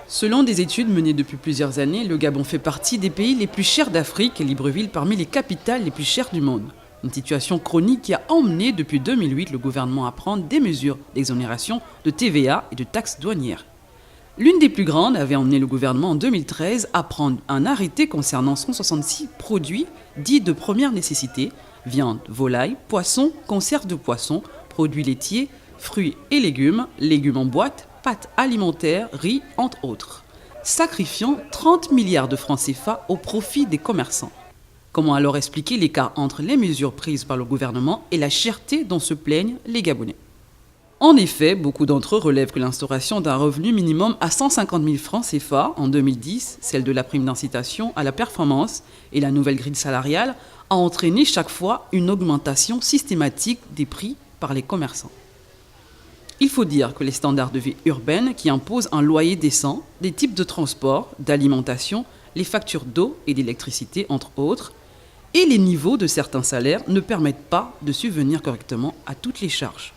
Selon des études menées depuis plusieurs années, le Gabon fait partie des pays les plus chers d'Afrique et Libreville parmi les capitales les plus chères du monde. Une situation chronique qui a emmené depuis 2008 le gouvernement à prendre des mesures d'exonération de TVA et de taxes douanières. L'une des plus grandes avait emmené le gouvernement en 2013 à prendre un arrêté concernant 166 produits dits de première nécessité: viande, volaille, poisson, conserve de poisson, produits laitiers, fruits et légumes, légumes en boîte, pâtes alimentaires, riz, entre autres, sacrifiant 30 milliards de francs CFA au profit des commerçants. Comment alors expliquer l'écart entre les mesures prises par le gouvernement et la cherté dont se plaignent les Gabonais? En effet, beaucoup d'entre eux relèvent que l'instauration d'un revenu minimum à 150 000 francs CFA en 2010, celle de la prime d'incitation à la performance et la nouvelle grille salariale, a entraîné chaque fois une augmentation systématique des prix par les commerçants. Il faut dire que les standards de vie urbaine qui imposent un loyer décent, des types de transport, d'alimentation, les factures d'eau et d'électricité entre autres, et les niveaux de certains salaires ne permettent pas de subvenir correctement à toutes les charges.